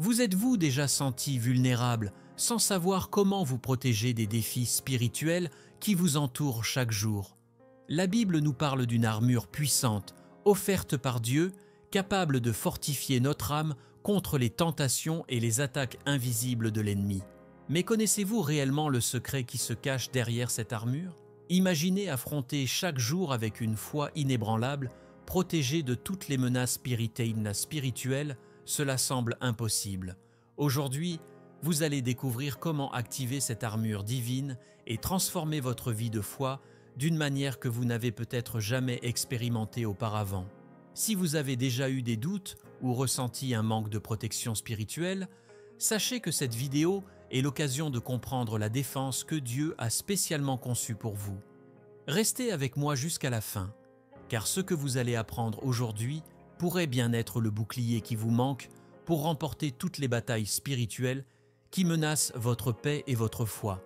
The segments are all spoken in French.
Vous êtes-vous déjà senti vulnérable sans savoir comment vous protéger des défis spirituels qui vous entourent chaque jour? La Bible nous parle d'une armure puissante, offerte par Dieu, capable de fortifier notre âme contre les tentations et les attaques invisibles de l'ennemi. Mais connaissez-vous réellement le secret qui se cache derrière cette armure? Imaginez affronter chaque jour avec une foi inébranlable, protégé de toutes les menaces spirituelles, cela semble impossible. Aujourd'hui, vous allez découvrir comment activer cette armure divine et transformer votre vie de foi d'une manière que vous n'avez peut-être jamais expérimentée auparavant. Si vous avez déjà eu des doutes ou ressenti un manque de protection spirituelle, sachez que cette vidéo est l'occasion de comprendre la défense que Dieu a spécialement conçue pour vous. Restez avec moi jusqu'à la fin, car ce que vous allez apprendre aujourd'hui pourrait bien être le bouclier qui vous manque pour remporter toutes les batailles spirituelles qui menacent votre paix et votre foi.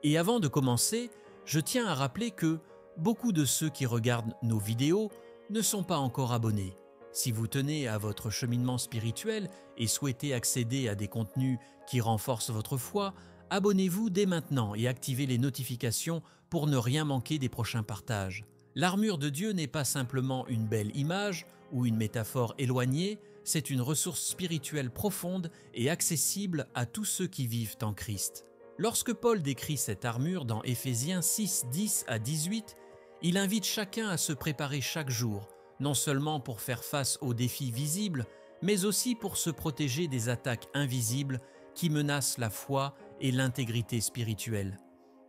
Et avant de commencer, je tiens à rappeler que beaucoup de ceux qui regardent nos vidéos ne sont pas encore abonnés. Si vous tenez à votre cheminement spirituel et souhaitez accéder à des contenus qui renforcent votre foi, abonnez-vous dès maintenant et activez les notifications pour ne rien manquer des prochains partages. L'armure de Dieu n'est pas simplement une belle image ou une métaphore éloignée, c'est une ressource spirituelle profonde et accessible à tous ceux qui vivent en Christ. Lorsque Paul décrit cette armure dans Éphésiens 6, 10 à 18, il invite chacun à se préparer chaque jour, non seulement pour faire face aux défis visibles, mais aussi pour se protéger des attaques invisibles qui menacent la foi et l'intégrité spirituelle.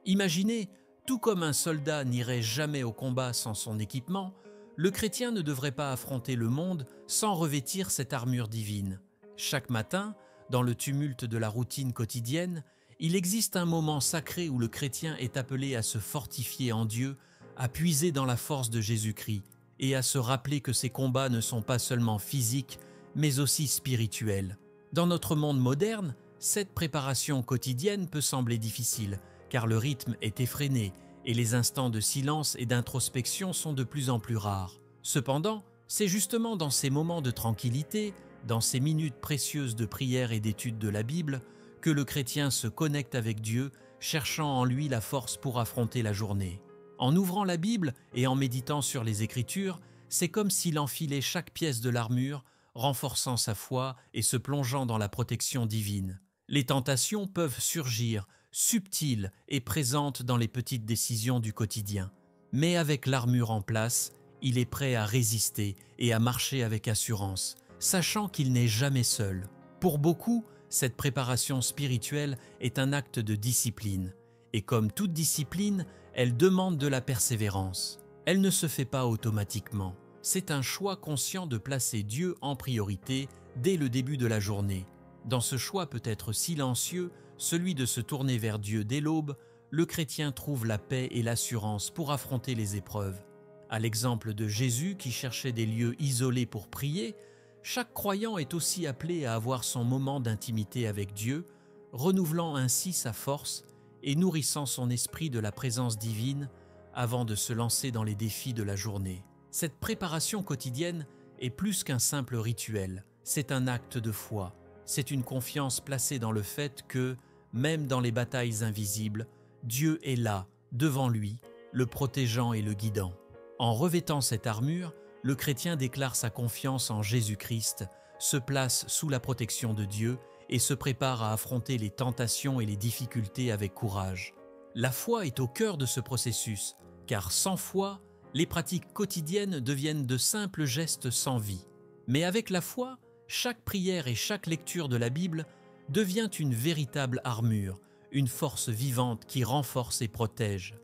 Imaginez, tout comme un soldat n'irait jamais au combat sans son équipement, le chrétien ne devrait pas affronter le monde sans revêtir cette armure divine. Chaque matin, dans le tumulte de la routine quotidienne, il existe un moment sacré où le chrétien est appelé à se fortifier en Dieu, à puiser dans la force de Jésus-Christ et à se rappeler que ses combats ne sont pas seulement physiques, mais aussi spirituels. Dans notre monde moderne, cette préparation quotidienne peut sembler difficile, car le rythme est effréné et les instants de silence et d'introspection sont de plus en plus rares. Cependant, c'est justement dans ces moments de tranquillité, dans ces minutes précieuses de prière et d'étude de la Bible, que le chrétien se connecte avec Dieu, cherchant en lui la force pour affronter la journée. En ouvrant la Bible et en méditant sur les Écritures, c'est comme s'il enfilait chaque pièce de l'armure, renforçant sa foi et se plongeant dans la protection divine. Les tentations peuvent surgir, subtiles et présentes dans les petites décisions du quotidien. Mais avec l'armure en place, il est prêt à résister et à marcher avec assurance, sachant qu'il n'est jamais seul. Pour beaucoup, cette préparation spirituelle est un acte de discipline. Et comme toute discipline, elle demande de la persévérance. Elle ne se fait pas automatiquement. C'est un choix conscient de placer Dieu en priorité dès le début de la journée. Dans ce choix peut-être silencieux, celui de se tourner vers Dieu dès l'aube, le chrétien trouve la paix et l'assurance pour affronter les épreuves. À l'exemple de Jésus qui cherchait des lieux isolés pour prier, chaque croyant est aussi appelé à avoir son moment d'intimité avec Dieu, renouvelant ainsi sa force et nourrissant son esprit de la présence divine avant de se lancer dans les défis de la journée. Cette préparation quotidienne est plus qu'un simple rituel, c'est un acte de foi. C'est une confiance placée dans le fait que, même dans les batailles invisibles, Dieu est là, devant lui, le protégeant et le guidant. En revêtant cette armure, le chrétien déclare sa confiance en Jésus-Christ, se place sous la protection de Dieu et se prépare à affronter les tentations et les difficultés avec courage. La foi est au cœur de ce processus, car sans foi, les pratiques quotidiennes deviennent de simples gestes sans vie. Mais avec la foi, chaque prière et chaque lecture de la Bible devient une véritable armure, une force vivante qui renforce et protège.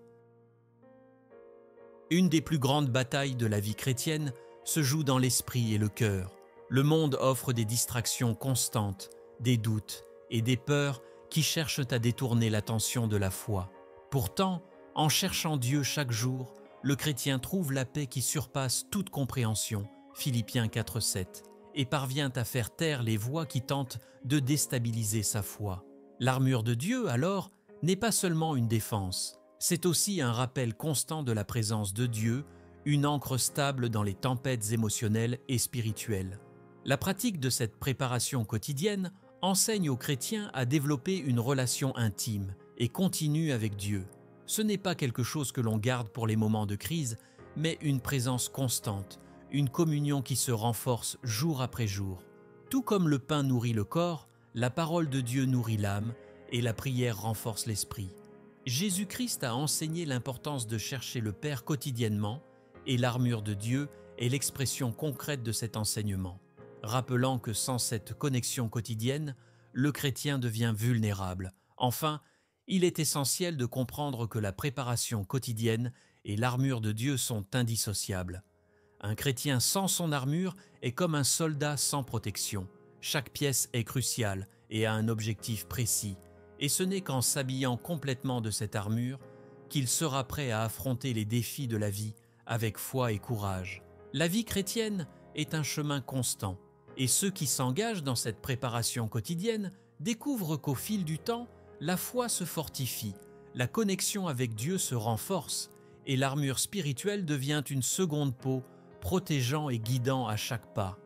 Une des plus grandes batailles de la vie chrétienne se joue dans l'esprit et le cœur. Le monde offre des distractions constantes, des doutes et des peurs qui cherchent à détourner l'attention de la foi. Pourtant, en cherchant Dieu chaque jour, le chrétien trouve la paix qui surpasse toute compréhension, Philippiens 4,7, et parvient à faire taire les voix qui tentent de déstabiliser sa foi. L'armure de Dieu, alors, n'est pas seulement une défense, c'est aussi un rappel constant de la présence de Dieu, une ancre stable dans les tempêtes émotionnelles et spirituelles. La pratique de cette préparation quotidienne enseigne aux chrétiens à développer une relation intime et continue avec Dieu. Ce n'est pas quelque chose que l'on garde pour les moments de crise, mais une présence constante, une communion qui se renforce jour après jour. Tout comme le pain nourrit le corps, la parole de Dieu nourrit l'âme et la prière renforce l'esprit. Jésus-Christ a enseigné l'importance de chercher le Père quotidiennement et l'armure de Dieu est l'expression concrète de cet enseignement, rappelant que sans cette connexion quotidienne, le chrétien devient vulnérable. Enfin, il est essentiel de comprendre que la préparation quotidienne et l'armure de Dieu sont indissociables. Un chrétien sans son armure est comme un soldat sans protection. Chaque pièce est cruciale et a un objectif précis, et ce n'est qu'en s'habillant complètement de cette armure qu'il sera prêt à affronter les défis de la vie avec foi et courage. La vie chrétienne est un chemin constant, et ceux qui s'engagent dans cette préparation quotidienne découvrent qu'au fil du temps, la foi se fortifie, la connexion avec Dieu se renforce, et l'armure spirituelle devient une seconde peau, protégeant et guidant à chaque pas.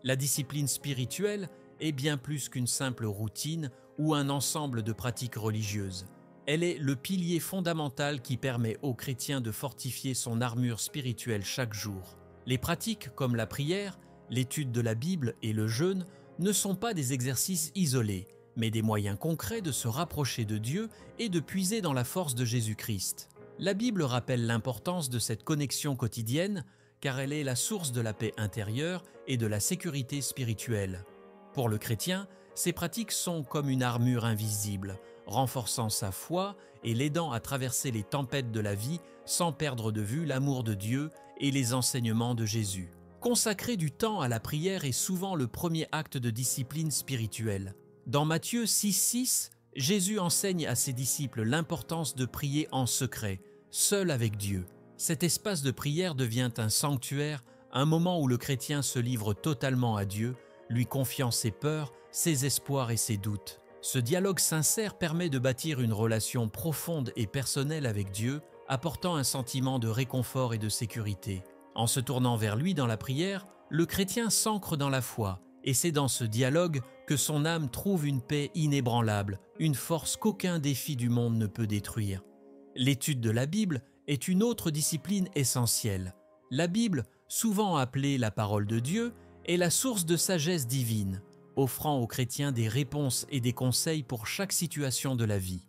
La discipline spirituelle est bien plus qu'une simple routine ou un ensemble de pratiques religieuses. Elle est le pilier fondamental qui permet aux chrétiens de fortifier son armure spirituelle chaque jour. Les pratiques comme la prière, l'étude de la Bible et le jeûne ne sont pas des exercices isolés, mais des moyens concrets de se rapprocher de Dieu et de puiser dans la force de Jésus-Christ. La Bible rappelle l'importance de cette connexion quotidienne car elle est la source de la paix intérieure et de la sécurité spirituelle. Pour le chrétien, ces pratiques sont comme une armure invisible, renforçant sa foi et l'aidant à traverser les tempêtes de la vie sans perdre de vue l'amour de Dieu et les enseignements de Jésus. Consacrer du temps à la prière est souvent le premier acte de discipline spirituelle. Dans Matthieu 6,6, Jésus enseigne à ses disciples l'importance de prier en secret, seul avec Dieu. Cet espace de prière devient un sanctuaire, un moment où le chrétien se livre totalement à Dieu, lui confiant ses peurs, ses espoirs et ses doutes. Ce dialogue sincère permet de bâtir une relation profonde et personnelle avec Dieu, apportant un sentiment de réconfort et de sécurité. En se tournant vers lui dans la prière, le chrétien s'ancre dans la foi, et c'est dans ce dialogue que son âme trouve une paix inébranlable, une force qu'aucun défi du monde ne peut détruire. L'étude de la Bible est une autre discipline essentielle. La Bible, souvent appelée la parole de Dieu, est la source de sagesse divine, offrant aux chrétiens des réponses et des conseils pour chaque situation de la vie.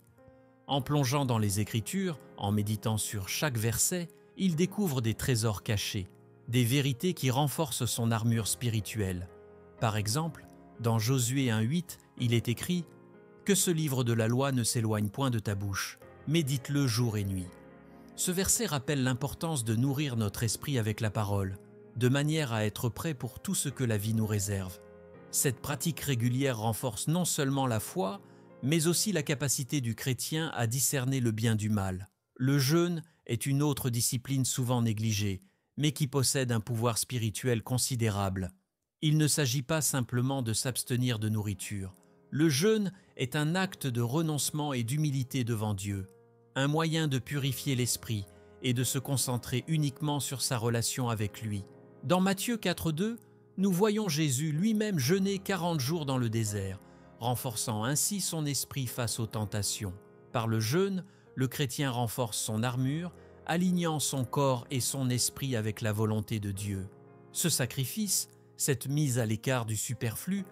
En plongeant dans les Écritures, en méditant sur chaque verset, il découvre des trésors cachés, des vérités qui renforcent son armure spirituelle. Par exemple, dans Josué 1,8, il est écrit « Que ce livre de la loi ne s'éloigne point de ta bouche, médite-le jour et nuit. » Ce verset rappelle l'importance de nourrir notre esprit avec la parole, de manière à être prêt pour tout ce que la vie nous réserve. Cette pratique régulière renforce non seulement la foi, mais aussi la capacité du chrétien à discerner le bien du mal. Le jeûne est une autre discipline souvent négligée, mais qui possède un pouvoir spirituel considérable. Il ne s'agit pas simplement de s'abstenir de nourriture. Le jeûne est un acte de renoncement et d'humilité devant Dieu, un moyen de purifier l'esprit et de se concentrer uniquement sur sa relation avec lui. Dans Matthieu 4,2, nous voyons Jésus lui-même jeûner 40 jours dans le désert, renforçant ainsi son esprit face aux tentations. Par le jeûne, le chrétien renforce son armure, alignant son corps et son esprit avec la volonté de Dieu. Ce sacrifice, cette mise à l'écart du superflu,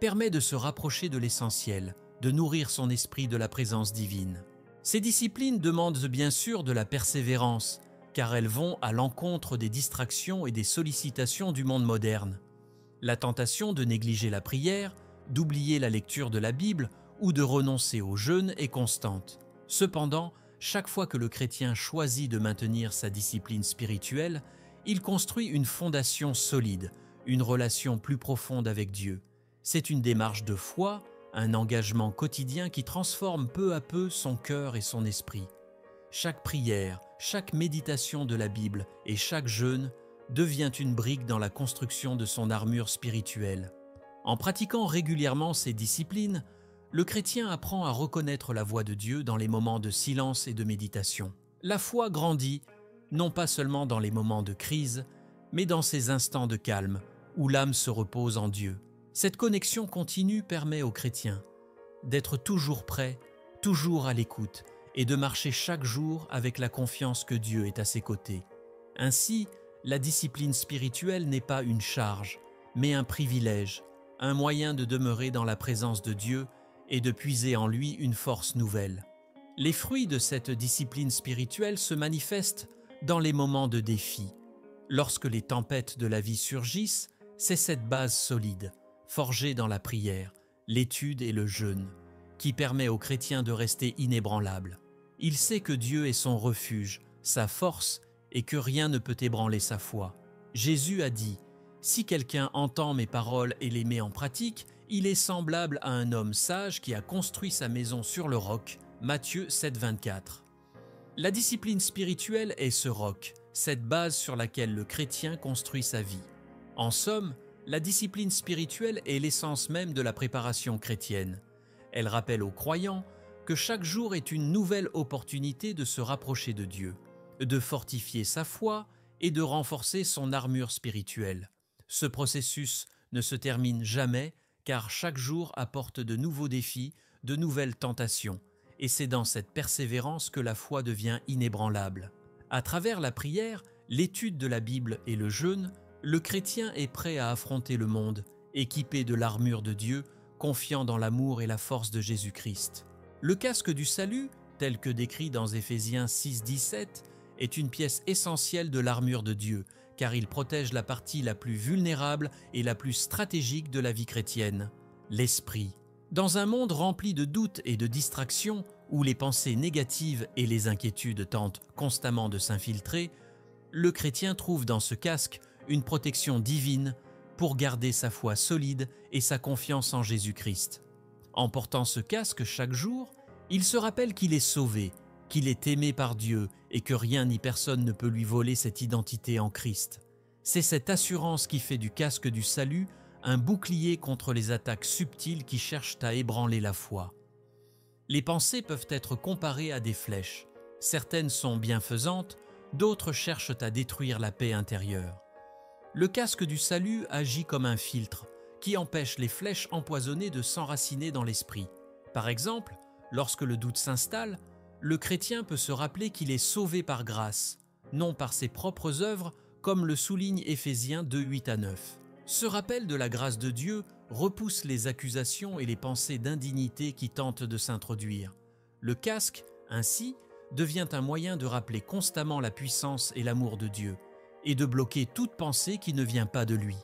permet de se rapprocher de l'essentiel, de nourrir son esprit de la présence divine. Ces disciplines demandent bien sûr de la persévérance, car elles vont à l'encontre des distractions et des sollicitations du monde moderne. La tentation de négliger la prière, d'oublier la lecture de la Bible ou de renoncer au jeûne est constante. Cependant, chaque fois que le chrétien choisit de maintenir sa discipline spirituelle, il construit une fondation solide, une relation plus profonde avec Dieu. C'est une démarche de foi, un engagement quotidien qui transforme peu à peu son cœur et son esprit. Chaque prière, chaque méditation de la Bible et chaque jeûne devient une brique dans la construction de son armure spirituelle. En pratiquant régulièrement ces disciplines, le chrétien apprend à reconnaître la voix de Dieu dans les moments de silence et de méditation. La foi grandit, non pas seulement dans les moments de crise, mais dans ces instants de calme où l'âme se repose en Dieu. Cette connexion continue permet aux chrétiens d'être toujours prêts, toujours à l'écoute, et de marcher chaque jour avec la confiance que Dieu est à ses côtés. Ainsi, la discipline spirituelle n'est pas une charge, mais un privilège, un moyen de demeurer dans la présence de Dieu et de puiser en lui une force nouvelle. Les fruits de cette discipline spirituelle se manifestent dans les moments de défi. Lorsque les tempêtes de la vie surgissent, c'est cette base solide, forgée dans la prière, l'étude et le jeûne, qui permet aux chrétiens de rester inébranlables. Il sait que Dieu est son refuge, sa force, et que rien ne peut ébranler sa foi. Jésus a dit « Si quelqu'un entend mes paroles et les met en pratique, il est semblable à un homme sage qui a construit sa maison sur le roc. » Matthieu 7, 24. La discipline spirituelle est ce roc, cette base sur laquelle le chrétien construit sa vie. En somme, la discipline spirituelle est l'essence même de la préparation chrétienne. Elle rappelle aux croyants que chaque jour est une nouvelle opportunité de se rapprocher de Dieu, de fortifier sa foi et de renforcer son armure spirituelle. Ce processus ne se termine jamais car chaque jour apporte de nouveaux défis, de nouvelles tentations, et c'est dans cette persévérance que la foi devient inébranlable. À travers la prière, l'étude de la Bible et le jeûne, le chrétien est prêt à affronter le monde, équipé de l'armure de Dieu, confiant dans l'amour et la force de Jésus-Christ. Le casque du salut, tel que décrit dans Éphésiens 6, 17, est une pièce essentielle de l'armure de Dieu, car il protège la partie la plus vulnérable et la plus stratégique de la vie chrétienne, l'esprit. Dans un monde rempli de doutes et de distractions, où les pensées négatives et les inquiétudes tentent constamment de s'infiltrer, le chrétien trouve dans ce casque une protection divine pour garder sa foi solide et sa confiance en Jésus-Christ. En portant ce casque chaque jour, il se rappelle qu'il est sauvé, qu'il est aimé par Dieu et que rien ni personne ne peut lui voler cette identité en Christ. C'est cette assurance qui fait du casque du salut un bouclier contre les attaques subtiles qui cherchent à ébranler la foi. Les pensées peuvent être comparées à des flèches. Certaines sont bienfaisantes, d'autres cherchent à détruire la paix intérieure. Le casque du salut agit comme un filtre qui empêche les flèches empoisonnées de s'enraciner dans l'esprit. Par exemple, lorsque le doute s'installe, le chrétien peut se rappeler qu'il est sauvé par grâce, non par ses propres œuvres, comme le souligne Éphésiens 2, 8 à 9. Ce rappel de la grâce de Dieu repousse les accusations et les pensées d'indignité qui tentent de s'introduire. Le casque, ainsi, devient un moyen de rappeler constamment la puissance et l'amour de Dieu, et de bloquer toute pensée qui ne vient pas de lui.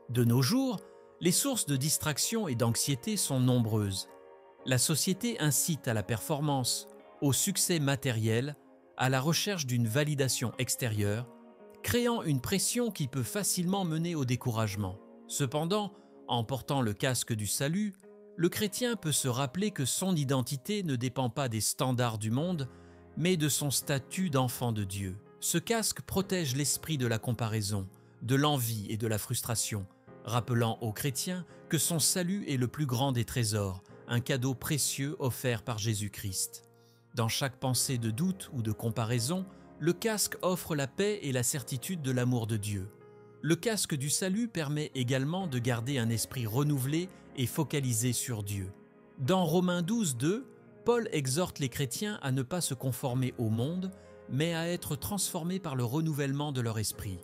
De nos jours, les sources de distraction et d'anxiété sont nombreuses. La société incite à la performance, au succès matériel, à la recherche d'une validation extérieure, créant une pression qui peut facilement mener au découragement. Cependant, en portant le casque du salut, le chrétien peut se rappeler que son identité ne dépend pas des standards du monde, mais de son statut d'enfant de Dieu. Ce casque protège l'esprit de la comparaison, de l'envie et de la frustration, rappelant aux chrétiens que son salut est le plus grand des trésors, un cadeau précieux offert par Jésus-Christ. Dans chaque pensée de doute ou de comparaison, le casque offre la paix et la certitude de l'amour de Dieu. Le casque du salut permet également de garder un esprit renouvelé et focalisé sur Dieu. Dans Romains 12, 2, Paul exhorte les chrétiens à ne pas se conformer au monde, mais à être transformés par le renouvellement de leur esprit.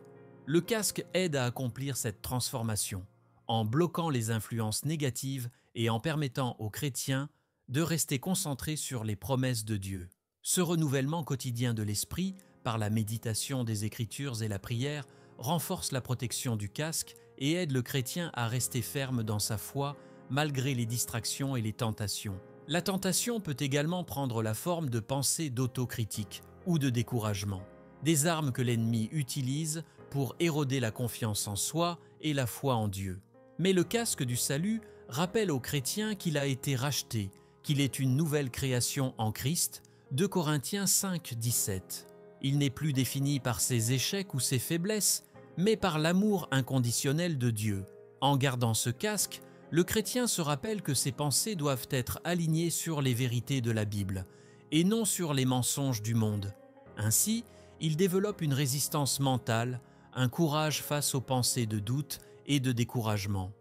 Le casque aide à accomplir cette transformation, en bloquant les influences négatives et en permettant aux chrétiens de rester concentrés sur les promesses de Dieu. Ce renouvellement quotidien de l'esprit, par la méditation des Écritures et la prière, renforce la protection du casque et aide le chrétien à rester ferme dans sa foi malgré les distractions et les tentations. La tentation peut également prendre la forme de pensées d'autocritique ou de découragement, des armes que l'ennemi utilise pour éroder la confiance en soi et la foi en Dieu. Mais le casque du salut rappelle au chrétien qu'il a été racheté, qu'il est une nouvelle création en Christ, 2 Corinthiens 5, 17. Il n'est plus défini par ses échecs ou ses faiblesses, mais par l'amour inconditionnel de Dieu. En gardant ce casque, le chrétien se rappelle que ses pensées doivent être alignées sur les vérités de la Bible, et non sur les mensonges du monde. Ainsi, il développe une résistance mentale, un courage face aux pensées de doute et de découragement.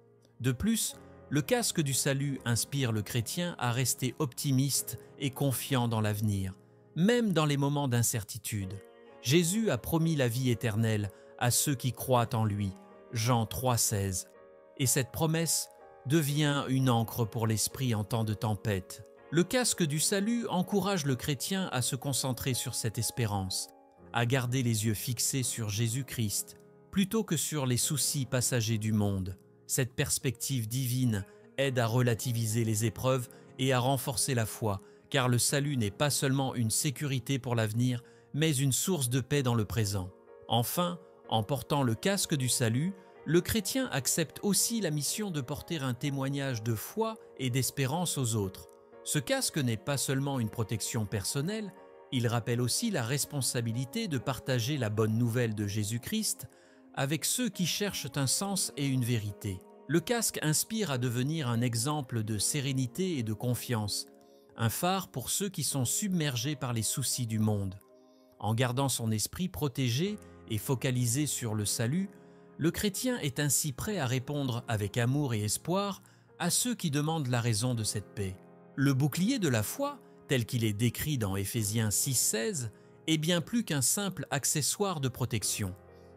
De plus, le casque du salut inspire le chrétien à rester optimiste et confiant dans l'avenir, même dans les moments d'incertitude. Jésus a promis la vie éternelle à ceux qui croient en lui, Jean 3,16. Et cette promesse devient une ancre pour l'esprit en temps de tempête. Le casque du salut encourage le chrétien à se concentrer sur cette espérance, à garder les yeux fixés sur Jésus-Christ, plutôt que sur les soucis passagers du monde. Cette perspective divine aide à relativiser les épreuves et à renforcer la foi, car le salut n'est pas seulement une sécurité pour l'avenir, mais une source de paix dans le présent. Enfin, en portant le casque du salut, le chrétien accepte aussi la mission de porter un témoignage de foi et d'espérance aux autres. Ce casque n'est pas seulement une protection personnelle, il rappelle aussi la responsabilité de partager la bonne nouvelle de Jésus-Christ avec ceux qui cherchent un sens et une vérité. Le casque inspire à devenir un exemple de sérénité et de confiance, un phare pour ceux qui sont submergés par les soucis du monde. En gardant son esprit protégé et focalisé sur le salut, le chrétien est ainsi prêt à répondre avec amour et espoir à ceux qui demandent la raison de cette paix. Le bouclier de la foi, tel qu'il est décrit dans Éphésiens 6,16, est bien plus qu'un simple accessoire de protection.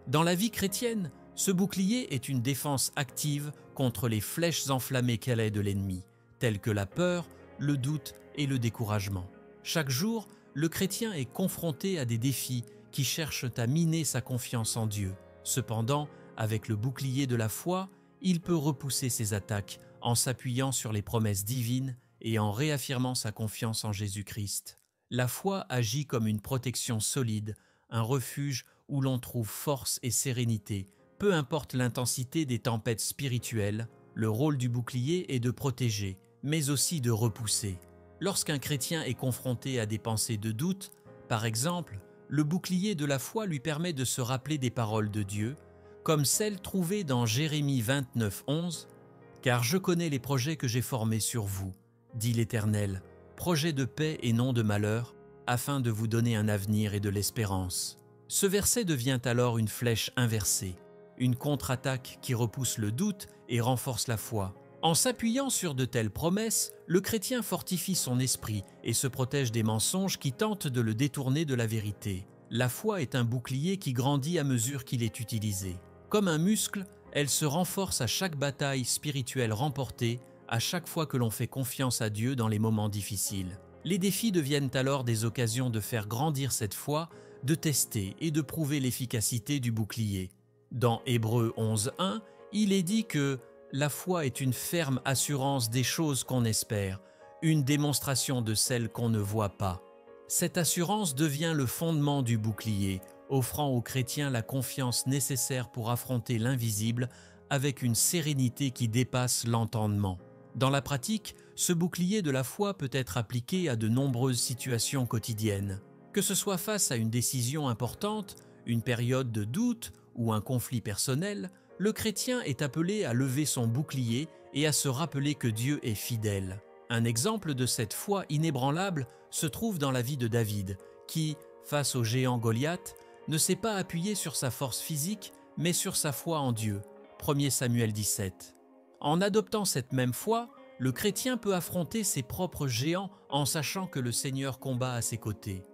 Dans la vie chrétienne, ce bouclier est une défense active contre les flèches enflammées qu'elle est de l'ennemi, telles que la peur, le doute et le découragement. Chaque jour, le chrétien est confronté à des défis qui cherchent à miner sa confiance en Dieu. Cependant, avec le bouclier de la foi, il peut repousser ces attaques en s'appuyant sur les promesses divines et en réaffirmant sa confiance en Jésus-Christ. La foi agit comme une protection solide, un refuge où l'on trouve force et sérénité. Peu importe l'intensité des tempêtes spirituelles, le rôle du bouclier est de protéger, mais aussi de repousser. Lorsqu'un chrétien est confronté à des pensées de doute, par exemple, le bouclier de la foi lui permet de se rappeler des paroles de Dieu, comme celles trouvées dans Jérémie 29,11 « Car je connais les projets que j'ai formés sur vous, dit l'Éternel, projets de paix et non de malheur, afin de vous donner un avenir et de l'espérance. » Ce verset devient alors une flèche inversée, une contre-attaque qui repousse le doute et renforce la foi. En s'appuyant sur de telles promesses, le chrétien fortifie son esprit et se protège des mensonges qui tentent de le détourner de la vérité. La foi est un bouclier qui grandit à mesure qu'il est utilisé. Comme un muscle, elle se renforce à chaque bataille spirituelle remportée, à chaque fois que l'on fait confiance à Dieu dans les moments difficiles. Les défis deviennent alors des occasions de faire grandir cette foi, de tester et de prouver l'efficacité du bouclier. Dans Hébreux 11,1, il est dit que la foi est une ferme assurance des choses qu'on espère, une démonstration de celles qu'on ne voit pas. Cette assurance devient le fondement du bouclier, offrant aux chrétiens la confiance nécessaire pour affronter l'invisible avec une sérénité qui dépasse l'entendement. Dans la pratique, ce bouclier de la foi peut être appliqué à de nombreuses situations quotidiennes. Que ce soit face à une décision importante, une période de doute ou un conflit personnel, le chrétien est appelé à lever son bouclier et à se rappeler que Dieu est fidèle. Un exemple de cette foi inébranlable se trouve dans la vie de David, qui, face au géant Goliath, ne s'est pas appuyé sur sa force physique, mais sur sa foi en Dieu. 1 Samuel 17. En adoptant cette même foi, le chrétien peut affronter ses propres géants en sachant que le Seigneur combat à ses côtés.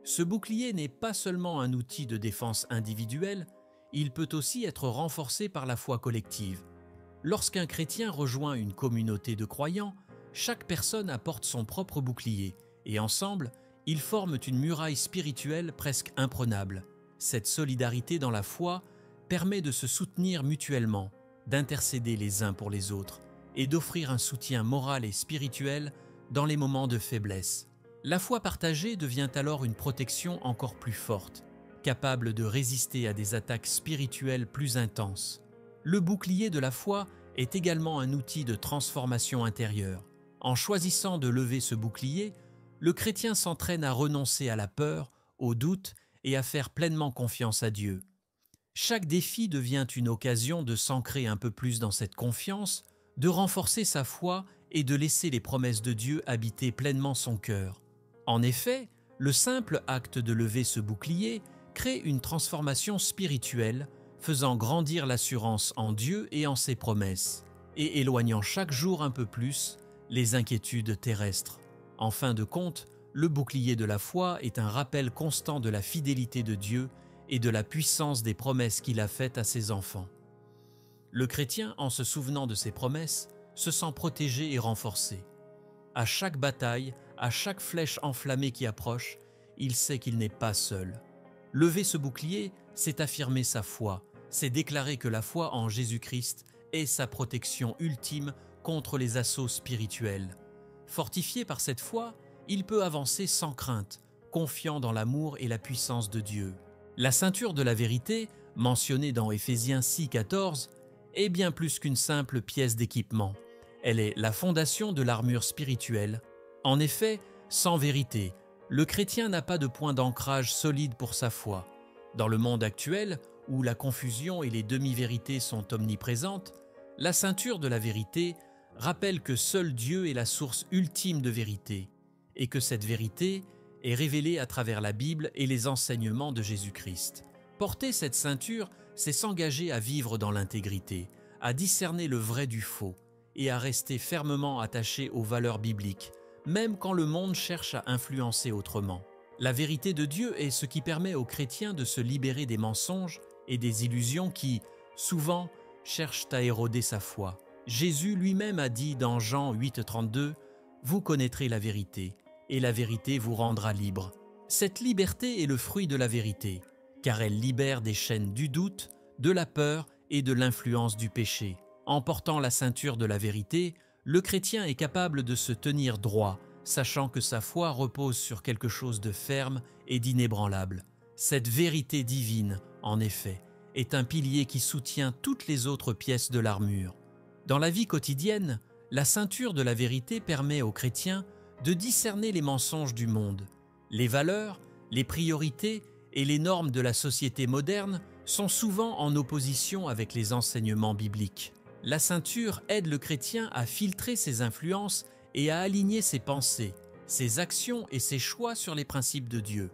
Ce bouclier n'est pas seulement un outil de défense individuelle, il peut aussi être renforcé par la foi collective. Lorsqu'un chrétien rejoint une communauté de croyants, chaque personne apporte son propre bouclier et ensemble, ils forment une muraille spirituelle presque imprenable. Cette solidarité dans la foi permet de se soutenir mutuellement, d'intercéder les uns pour les autres et d'offrir un soutien moral et spirituel dans les moments de faiblesse. La foi partagée devient alors une protection encore plus forte, capable de résister à des attaques spirituelles plus intenses. Le bouclier de la foi est également un outil de transformation intérieure. En choisissant de lever ce bouclier, le chrétien s'entraîne à renoncer à la peur, au doute et à faire pleinement confiance à Dieu. Chaque défi devient une occasion de s'ancrer un peu plus dans cette confiance, de renforcer sa foi et de laisser les promesses de Dieu habiter pleinement son cœur. En effet, le simple acte de lever ce bouclier crée une transformation spirituelle, faisant grandir l'assurance en Dieu et en ses promesses. et éloignant chaque jour un peu plus les inquiétudes terrestres. En fin de compte, le bouclier de la foi est un rappel constant de la fidélité de Dieu et de la puissance des promesses qu'il a faites à ses enfants. Le chrétien, en se souvenant de ses promesses, se sent protégé et renforcé. À chaque bataille, à chaque flèche enflammée qui approche, il sait qu'il n'est pas seul. Lever ce bouclier, c'est affirmer sa foi, c'est déclarer que la foi en Jésus-Christ est sa protection ultime contre les assauts spirituels. Fortifié par cette foi, il peut avancer sans crainte, confiant dans l'amour et la puissance de Dieu. La ceinture de la vérité, mentionnée dans Éphésiens 6,14, est bien plus qu'une simple pièce d'équipement. Elle est la fondation de l'armure spirituelle. En effet, sans vérité, le chrétien n'a pas de point d'ancrage solide pour sa foi. Dans le monde actuel, où la confusion et les demi-vérités sont omniprésentes, la ceinture de la vérité rappelle que seul Dieu est la source ultime de vérité, et que cette vérité est révélée à travers la Bible et les enseignements de Jésus-Christ. Porter cette ceinture, c'est s'engager à vivre dans l'intégrité, à discerner le vrai du faux, et à rester fermement attaché aux valeurs bibliques, même quand le monde cherche à influencer autrement. La vérité de Dieu est ce qui permet aux chrétiens de se libérer des mensonges et des illusions qui, souvent, cherchent à éroder sa foi. Jésus lui-même a dit dans Jean 8,32 « Vous connaîtrez la vérité, et la vérité vous rendra libre. » Cette liberté est le fruit de la vérité, car elle libère des chaînes du doute, de la peur et de l'influence du péché. En portant la ceinture de la vérité, le chrétien est capable de se tenir droit, sachant que sa foi repose sur quelque chose de ferme et d'inébranlable. Cette vérité divine, en effet, est un pilier qui soutient toutes les autres pièces de l'armure. Dans la vie quotidienne, la ceinture de la vérité permet aux chrétiens de discerner les mensonges du monde. Les valeurs, les priorités et les normes de la société moderne sont souvent en opposition avec les enseignements bibliques. La ceinture aide le chrétien à filtrer ses influences et à aligner ses pensées, ses actions et ses choix sur les principes de Dieu.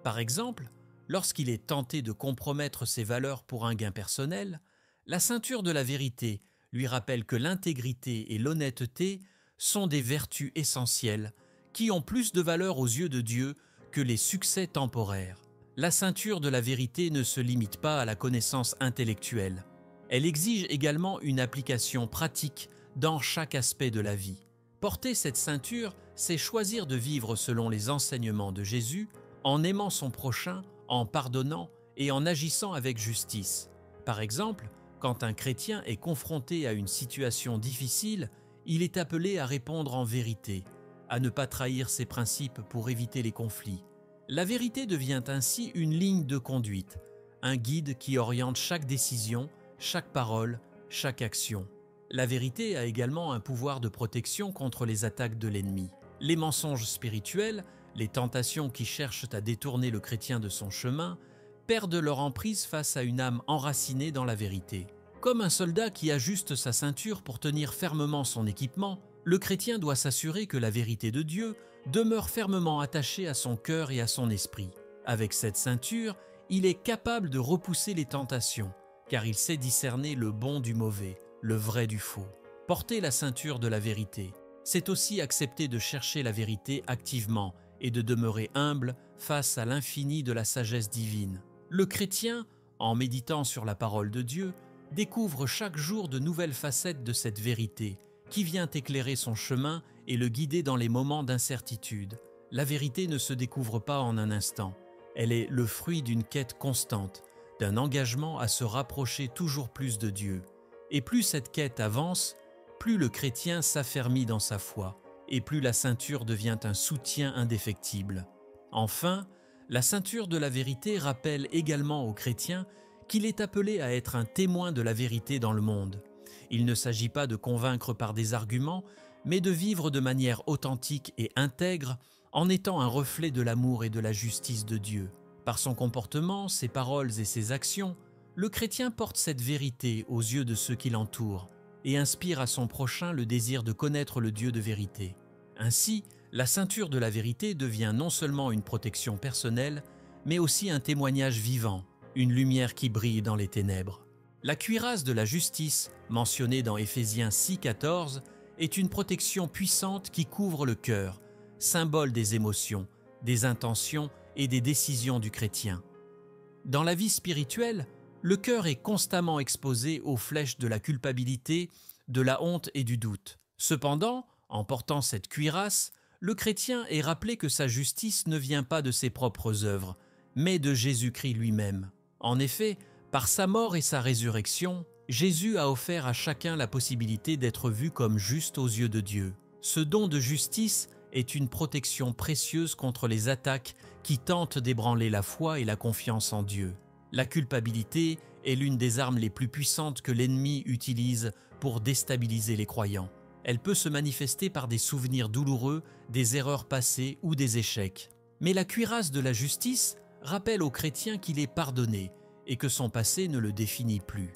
Par exemple, lorsqu'il est tenté de compromettre ses valeurs pour un gain personnel, la ceinture de la vérité lui rappelle que l'intégrité et l'honnêteté sont des vertus essentielles qui ont plus de valeur aux yeux de Dieu que les succès temporaires. La ceinture de la vérité ne se limite pas à la connaissance intellectuelle. Elle exige également une application pratique dans chaque aspect de la vie. Porter cette ceinture, c'est choisir de vivre selon les enseignements de Jésus, en aimant son prochain, en pardonnant et en agissant avec justice. Par exemple, quand un chrétien est confronté à une situation difficile, il est appelé à répondre en vérité, à ne pas trahir ses principes pour éviter les conflits. La vérité devient ainsi une ligne de conduite, un guide qui oriente chaque décision, chaque parole, chaque action. La vérité a également un pouvoir de protection contre les attaques de l'ennemi. Les mensonges spirituels, les tentations qui cherchent à détourner le chrétien de son chemin, perdent leur emprise face à une âme enracinée dans la vérité. Comme un soldat qui ajuste sa ceinture pour tenir fermement son équipement, le chrétien doit s'assurer que la vérité de Dieu demeure fermement attachée à son cœur et à son esprit. Avec cette ceinture, il est capable de repousser les tentations, car il sait discerner le bon du mauvais, le vrai du faux. Porter la ceinture de la vérité, c'est aussi accepter de chercher la vérité activement et de demeurer humble face à l'infini de la sagesse divine. Le chrétien, en méditant sur la parole de Dieu, découvre chaque jour de nouvelles facettes de cette vérité qui vient éclairer son chemin et le guider dans les moments d'incertitude. La vérité ne se découvre pas en un instant. Elle est le fruit d'une quête constante, d'un engagement à se rapprocher toujours plus de Dieu. Et plus cette quête avance, plus le chrétien s'affermit dans sa foi, et plus la ceinture devient un soutien indéfectible. Enfin, la ceinture de la vérité rappelle également au chrétien qu'il est appelé à être un témoin de la vérité dans le monde. Il ne s'agit pas de convaincre par des arguments, mais de vivre de manière authentique et intègre en étant un reflet de l'amour et de la justice de Dieu. Par son comportement, ses paroles et ses actions, le chrétien porte cette vérité aux yeux de ceux qui l'entourent et inspire à son prochain le désir de connaître le Dieu de vérité. Ainsi, la ceinture de la vérité devient non seulement une protection personnelle, mais aussi un témoignage vivant, une lumière qui brille dans les ténèbres. La cuirasse de la justice, mentionnée dans Éphésiens 6,14, est une protection puissante qui couvre le cœur, symbole des émotions, des intentions et des décisions du chrétien. Dans la vie spirituelle, le cœur est constamment exposé aux flèches de la culpabilité, de la honte et du doute. Cependant, en portant cette cuirasse, le chrétien est rappelé que sa justice ne vient pas de ses propres œuvres, mais de Jésus-Christ lui-même. En effet, par sa mort et sa résurrection, Jésus a offert à chacun la possibilité d'être vu comme juste aux yeux de Dieu. Ce don de justice est une protection précieuse contre les attaques qui tentent d'ébranler la foi et la confiance en Dieu. La culpabilité est l'une des armes les plus puissantes que l'ennemi utilise pour déstabiliser les croyants. Elle peut se manifester par des souvenirs douloureux, des erreurs passées ou des échecs. Mais la cuirasse de la justice rappelle au chrétien qu'il est pardonné et que son passé ne le définit plus.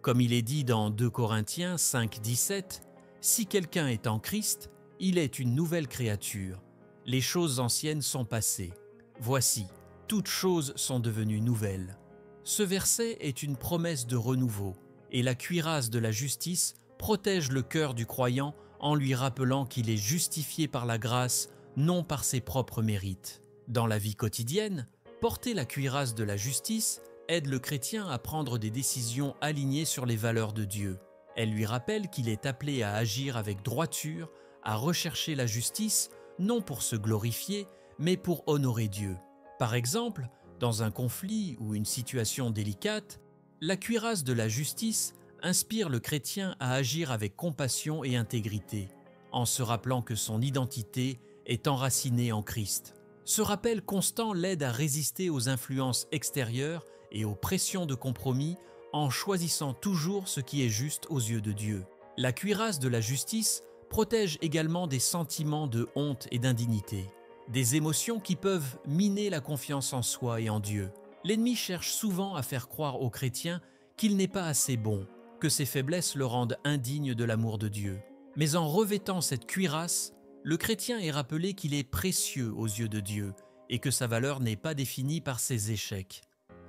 Comme il est dit dans 2 Corinthiens 5,17, « Si quelqu'un est en Christ, il est une nouvelle créature. Les choses anciennes sont passées. Voici, toutes choses sont devenues nouvelles. » Ce verset est une promesse de renouveau, et la cuirasse de la justice protège le cœur du croyant en lui rappelant qu'il est justifié par la grâce, non par ses propres mérites. Dans la vie quotidienne, porter la cuirasse de la justice aide le chrétien à prendre des décisions alignées sur les valeurs de Dieu. Elle lui rappelle qu'il est appelé à agir avec droiture, à rechercher la justice, non pour se glorifier, mais pour honorer Dieu. Par exemple, dans un conflit ou une situation délicate, la cuirasse de la justice inspire le chrétien à agir avec compassion et intégrité, en se rappelant que son identité est enracinée en Christ. Ce rappel constant l'aide à résister aux influences extérieures et aux pressions de compromis en choisissant toujours ce qui est juste aux yeux de Dieu. La cuirasse de la justice protège également des sentiments de honte et d'indignité, des émotions qui peuvent miner la confiance en soi et en Dieu. L'ennemi cherche souvent à faire croire aux chrétiens qu'il n'est pas assez bon, que ses faiblesses le rendent indigne de l'amour de Dieu. Mais en revêtant cette cuirasse, le chrétien est rappelé qu'il est précieux aux yeux de Dieu et que sa valeur n'est pas définie par ses échecs.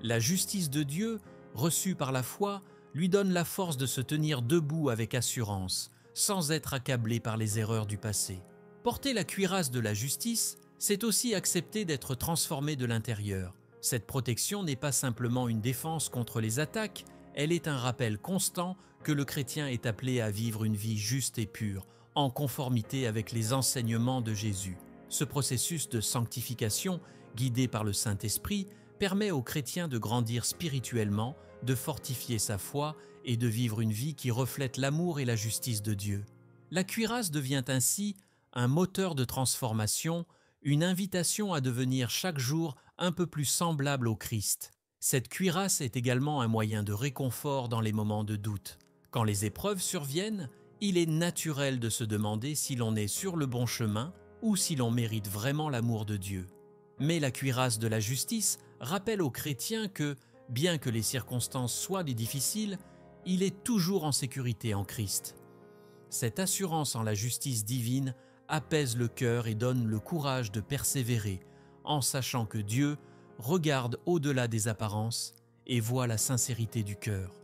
La justice de Dieu, reçue par la foi, lui donne la force de se tenir debout avec assurance, sans être accablé par les erreurs du passé. Porter la cuirasse de la justice, c'est aussi accepter d'être transformé de l'intérieur. Cette protection n'est pas simplement une défense contre les attaques, elle est un rappel constant que le chrétien est appelé à vivre une vie juste et pure, en conformité avec les enseignements de Jésus. Ce processus de sanctification, guidé par le Saint-Esprit, permet au chrétien de grandir spirituellement, de fortifier sa foi et de vivre une vie qui reflète l'amour et la justice de Dieu. La cuirasse devient ainsi un moteur de transformation, une invitation à devenir chaque jour un peu plus semblable au Christ. Cette cuirasse est également un moyen de réconfort dans les moments de doute. Quand les épreuves surviennent, il est naturel de se demander si l'on est sur le bon chemin ou si l'on mérite vraiment l'amour de Dieu. Mais la cuirasse de la justice rappelle aux chrétiens que, bien que les circonstances soient difficiles, il est toujours en sécurité en Christ. Cette assurance en la justice divine apaise le cœur et donne le courage de persévérer, en sachant que Dieu regarde au-delà des apparences et voit la sincérité du cœur.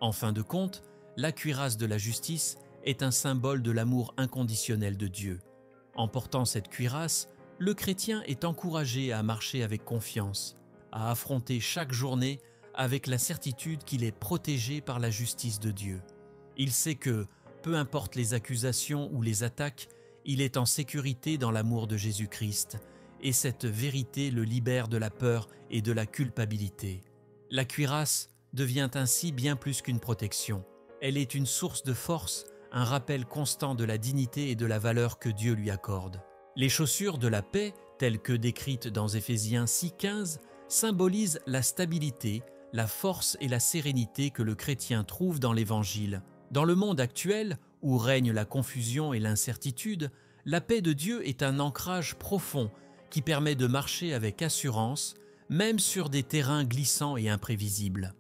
En fin de compte, la cuirasse de la justice est un symbole de l'amour inconditionnel de Dieu. En portant cette cuirasse, le chrétien est encouragé à marcher avec confiance, à affronter chaque journée avec la certitude qu'il est protégé par la justice de Dieu. Il sait que, peu importe les accusations ou les attaques, il est en sécurité dans l'amour de Jésus-Christ, et cette vérité le libère de la peur et de la culpabilité. La cuirasse devient ainsi bien plus qu'une protection. Elle est une source de force, un rappel constant de la dignité et de la valeur que Dieu lui accorde. Les chaussures de la paix, telles que décrites dans Éphésiens 6,15, symbolisent la stabilité, la force et la sérénité que le chrétien trouve dans l'Évangile. Dans le monde actuel, où règne la confusion et l'incertitude, la paix de Dieu est un ancrage profond qui permet de marcher avec assurance, même sur des terrains glissants et imprévisibles.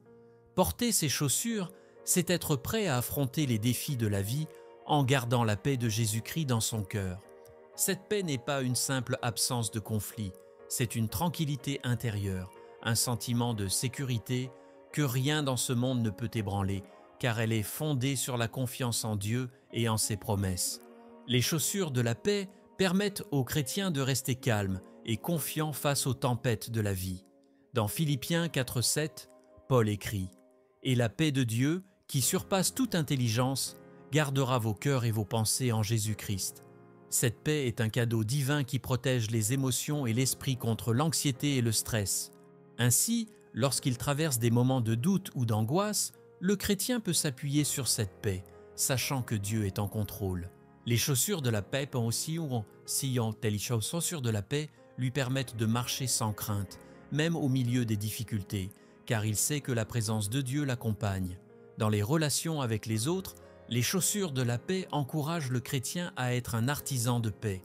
Porter ces chaussures, c'est être prêt à affronter les défis de la vie en gardant la paix de Jésus-Christ dans son cœur. Cette paix n'est pas une simple absence de conflit, c'est une tranquillité intérieure, un sentiment de sécurité que rien dans ce monde ne peut ébranler, car elle est fondée sur la confiance en Dieu et en ses promesses. Les chaussures de la paix permettent aux chrétiens de rester calmes et confiants face aux tempêtes de la vie. Dans Philippiens 4,7, Paul écrit « Et la paix de Dieu, qui surpasse toute intelligence, gardera vos cœurs et vos pensées en Jésus-Christ. » Cette paix est un cadeau divin qui protège les émotions et l'esprit contre l'anxiété et le stress. Ainsi, lorsqu'il traverse des moments de doute ou d'angoisse, le chrétien peut s'appuyer sur cette paix, sachant que Dieu est en contrôle. Les chaussures de la paix les chaussures de la paix lui permettent de marcher sans crainte, même au milieu des difficultés, car il sait que la présence de Dieu l'accompagne. Dans les relations avec les autres, les chaussures de la paix encouragent le chrétien à être un artisan de paix.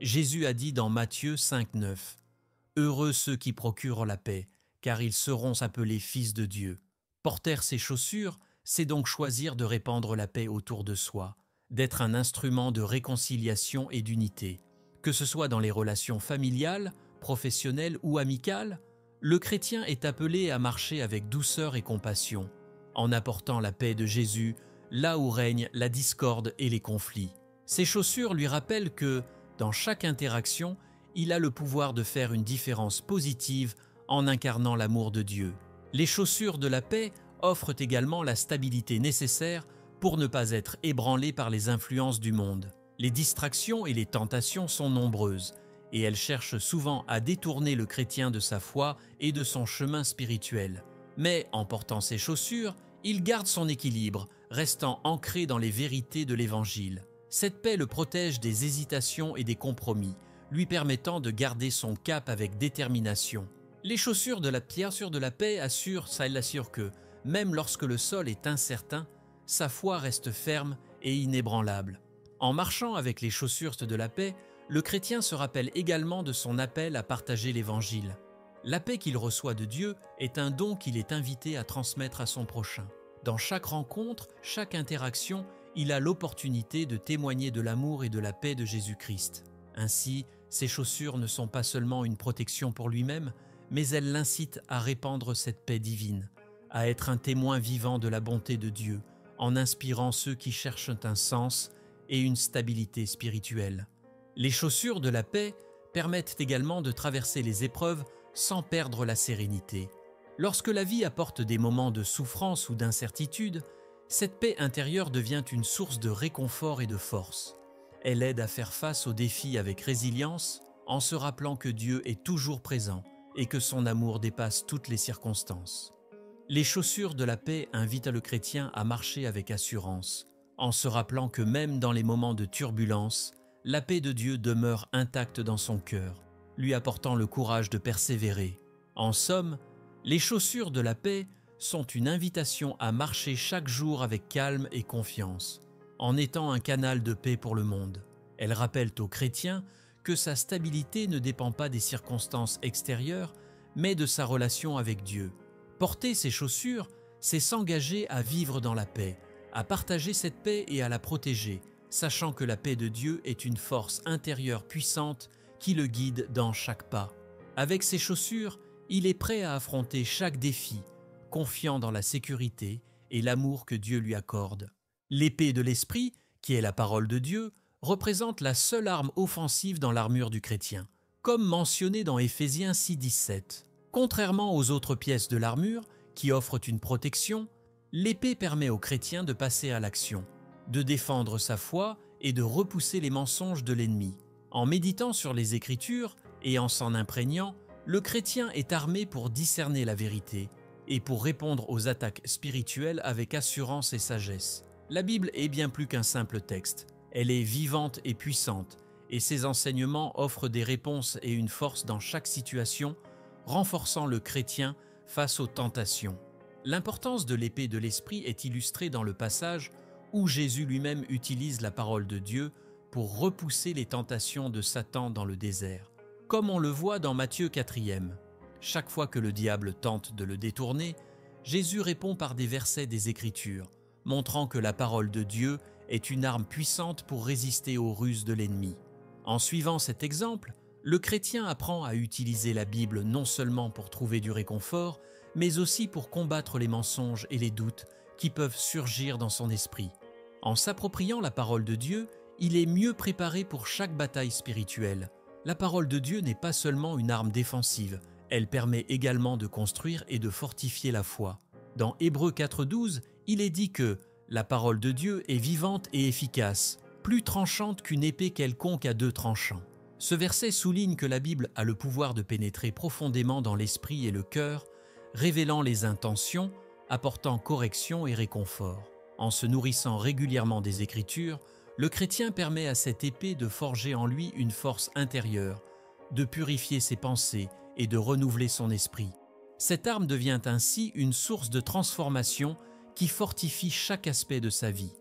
Jésus a dit dans Matthieu 5,9 « Heureux ceux qui procurent la paix, car ils seront appelés fils de Dieu. » Porter ces chaussures, c'est donc choisir de répandre la paix autour de soi, d'être un instrument de réconciliation et d'unité. Que ce soit dans les relations familiales, professionnelles ou amicales, le chrétien est appelé à marcher avec douceur et compassion, en apportant la paix de Jésus là où règne la discorde et les conflits. Ces chaussures lui rappellent que, dans chaque interaction, il a le pouvoir de faire une différence positive en incarnant l'amour de Dieu. Les chaussures de la paix offrent également la stabilité nécessaire pour ne pas être ébranlé par les influences du monde. Les distractions et les tentations sont nombreuses, et elles cherchent souvent à détourner le chrétien de sa foi et de son chemin spirituel. Mais en portant ces chaussures, il garde son équilibre, restant ancré dans les vérités de l'Évangile. Cette paix le protège des hésitations et des compromis, lui permettant de garder son cap avec détermination. Les chaussures de la paix l'assurent que, même lorsque le sol est incertain, sa foi reste ferme et inébranlable. En marchant avec les chaussures de la paix, le chrétien se rappelle également de son appel à partager l'Évangile. La paix qu'il reçoit de Dieu est un don qu'il est invité à transmettre à son prochain. Dans chaque rencontre, chaque interaction, il a l'opportunité de témoigner de l'amour et de la paix de Jésus-Christ. Ainsi, ces chaussures ne sont pas seulement une protection pour lui-même, mais elles l'incitent à répandre cette paix divine, à être un témoin vivant de la bonté de Dieu, en inspirant ceux qui cherchent un sens et une stabilité spirituelle. Les chaussures de la paix permettent également de traverser les épreuves sans perdre la sérénité. Lorsque la vie apporte des moments de souffrance ou d'incertitude, cette paix intérieure devient une source de réconfort et de force. Elle aide à faire face aux défis avec résilience, en se rappelant que Dieu est toujours présent et que son amour dépasse toutes les circonstances. Les chaussures de la paix invitent le chrétien à marcher avec assurance, en se rappelant que même dans les moments de turbulence, la paix de Dieu demeure intacte dans son cœur, lui apportant le courage de persévérer. En somme, les chaussures de la paix sont une invitation à marcher chaque jour avec calme et confiance, en étant un canal de paix pour le monde. Elles rappellent aux chrétiens que sa stabilité ne dépend pas des circonstances extérieures, mais de sa relation avec Dieu. Porter ces chaussures, c'est s'engager à vivre dans la paix, à partager cette paix et à la protéger, sachant que la paix de Dieu est une force intérieure puissante qui le guide dans chaque pas. Avec ces chaussures, il est prêt à affronter chaque défi, confiant dans la sécurité et l'amour que Dieu lui accorde. L'épée de l'esprit, qui est la parole de Dieu, représente la seule arme offensive dans l'armure du chrétien, comme mentionné dans Éphésiens 6,17. Contrairement aux autres pièces de l'armure, qui offrent une protection, l'épée permet au chrétien de passer à l'action, de défendre sa foi et de repousser les mensonges de l'ennemi. En méditant sur les Écritures et en s'en imprégnant, le chrétien est armé pour discerner la vérité et pour répondre aux attaques spirituelles avec assurance et sagesse. La Bible est bien plus qu'un simple texte. Elle est vivante et puissante, et ses enseignements offrent des réponses et une force dans chaque situation, renforçant le chrétien face aux tentations. L'importance de l'épée de l'esprit est illustrée dans le passage où Jésus lui-même utilise la parole de Dieu pour repousser les tentations de Satan dans le désert. Comme on le voit dans Matthieu 4e. Chaque fois que le diable tente de le détourner, Jésus répond par des versets des Écritures, montrant que la parole de Dieu est une arme puissante pour résister aux ruses de l'ennemi. En suivant cet exemple, le chrétien apprend à utiliser la Bible non seulement pour trouver du réconfort, mais aussi pour combattre les mensonges et les doutes qui peuvent surgir dans son esprit. En s'appropriant la parole de Dieu, il est mieux préparé pour chaque bataille spirituelle. La parole de Dieu n'est pas seulement une arme défensive, elle permet également de construire et de fortifier la foi. Dans Hébreux 4,12, il est dit que « la parole de Dieu est vivante et efficace, plus tranchante qu'une épée quelconque à 2 tranchants ». Ce verset souligne que la Bible a le pouvoir de pénétrer profondément dans l'esprit et le cœur, révélant les intentions, apportant correction et réconfort. En se nourrissant régulièrement des Écritures, le chrétien permet à cette épée de forger en lui une force intérieure, de purifier ses pensées et de renouveler son esprit. Cette arme devient ainsi une source de transformation qui fortifie chaque aspect de sa vie.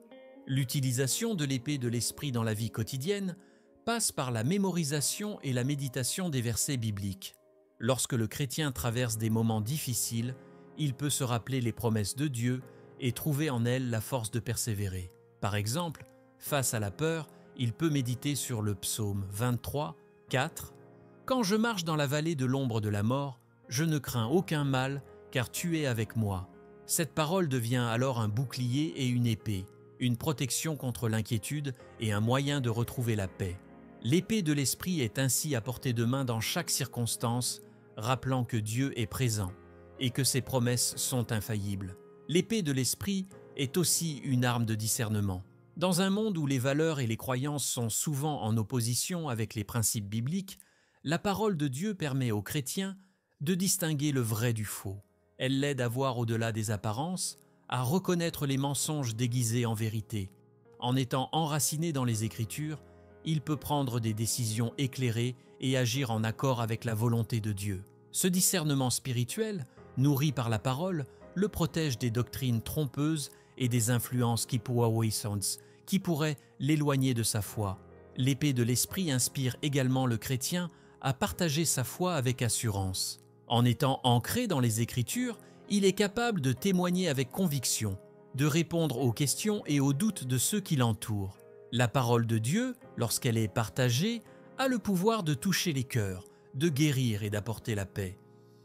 L'utilisation de l'épée de l'esprit dans la vie quotidienne passe par la mémorisation et la méditation des versets bibliques. Lorsque le chrétien traverse des moments difficiles, il peut se rappeler les promesses de Dieu et trouver en elles la force de persévérer. Par exemple, face à la peur, il peut méditer sur le psaume 23, 4. « Quand je marche dans la vallée de l'ombre de la mort, je ne crains aucun mal, car tu es avec moi. » Cette parole devient alors un bouclier et une épée, une protection contre l'inquiétude et un moyen de retrouver la paix. L'épée de l'esprit est ainsi à portée de main dans chaque circonstance, rappelant que Dieu est présent et que ses promesses sont infaillibles. L'épée de l'esprit est aussi une arme de discernement. Dans un monde où les valeurs et les croyances sont souvent en opposition avec les principes bibliques, la parole de Dieu permet aux chrétiens de distinguer le vrai du faux. Elle l'aide à voir au-delà des apparences, à reconnaître les mensonges déguisés en vérité. En étant enraciné dans les Écritures, il peut prendre des décisions éclairées et agir en accord avec la volonté de Dieu. Ce discernement spirituel, nourri par la parole, le protège des doctrines trompeuses et des influences qui pourraient l'éloigner de sa foi. L'épée de l'esprit inspire également le chrétien à partager sa foi avec assurance. En étant ancré dans les Écritures, il est capable de témoigner avec conviction, de répondre aux questions et aux doutes de ceux qui l'entourent. La parole de Dieu, lorsqu'elle est partagée, a le pouvoir de toucher les cœurs, de guérir et d'apporter la paix.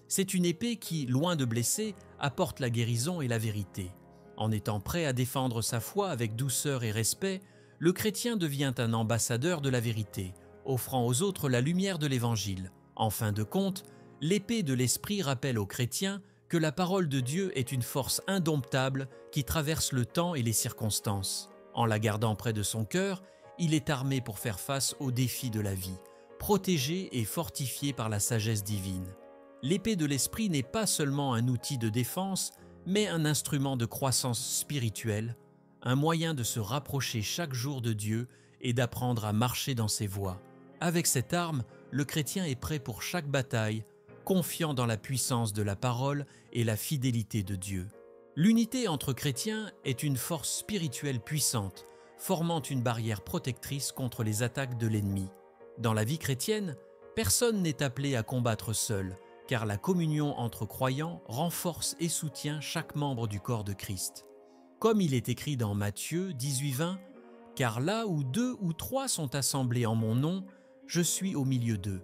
C'est une épée qui, loin de blesser, apporte la guérison et la vérité. En étant prêt à défendre sa foi avec douceur et respect, le chrétien devient un ambassadeur de la vérité, offrant aux autres la lumière de l'Évangile. En fin de compte, l'épée de l'esprit rappelle aux chrétiens que la parole de Dieu est une force indomptable qui traverse le temps et les circonstances. En la gardant près de son cœur, il est armé pour faire face aux défis de la vie, protégé et fortifié par la sagesse divine. L'épée de l'esprit n'est pas seulement un outil de défense, mais un instrument de croissance spirituelle, un moyen de se rapprocher chaque jour de Dieu et d'apprendre à marcher dans ses voies. Avec cette arme, le chrétien est prêt pour chaque bataille, confiant dans la puissance de la parole et la fidélité de Dieu. L'unité entre chrétiens est une force spirituelle puissante, formant une barrière protectrice contre les attaques de l'ennemi. Dans la vie chrétienne, personne n'est appelé à combattre seul, car la communion entre croyants renforce et soutient chaque membre du corps de Christ. Comme il est écrit dans Matthieu 18:20, « Car là où 2 ou 3 sont assemblés en mon nom, je suis au milieu d'eux. »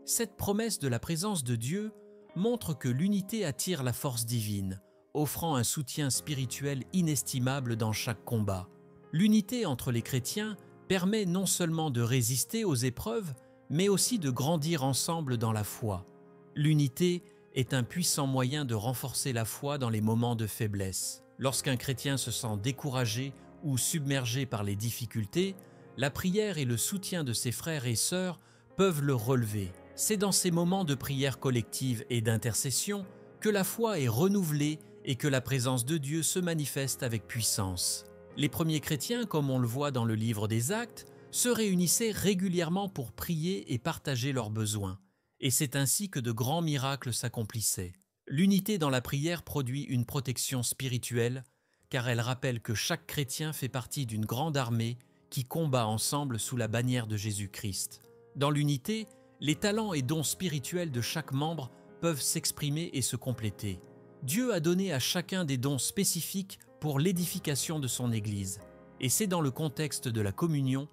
Cette promesse de la présence de Dieu montre que l'unité attire la force divine, offrant un soutien spirituel inestimable dans chaque combat. L'unité entre les chrétiens permet non seulement de résister aux épreuves, mais aussi de grandir ensemble dans la foi. L'unité est un puissant moyen de renforcer la foi dans les moments de faiblesse. Lorsqu'un chrétien se sent découragé ou submergé par les difficultés, la prière et le soutien de ses frères et sœurs peuvent le relever. C'est dans ces moments de prière collective et d'intercession que la foi est renouvelée et que la présence de Dieu se manifeste avec puissance. Les premiers chrétiens, comme on le voit dans le livre des Actes, se réunissaient régulièrement pour prier et partager leurs besoins. Et c'est ainsi que de grands miracles s'accomplissaient. L'unité dans la prière produit une protection spirituelle, car elle rappelle que chaque chrétien fait partie d'une grande armée qui combat ensemble sous la bannière de Jésus-Christ. Dans l'unité, les talents et dons spirituels de chaque membre peuvent s'exprimer et se compléter. Dieu a donné à chacun des dons spécifiques pour l'édification de son Église, et c'est dans le contexte de la communion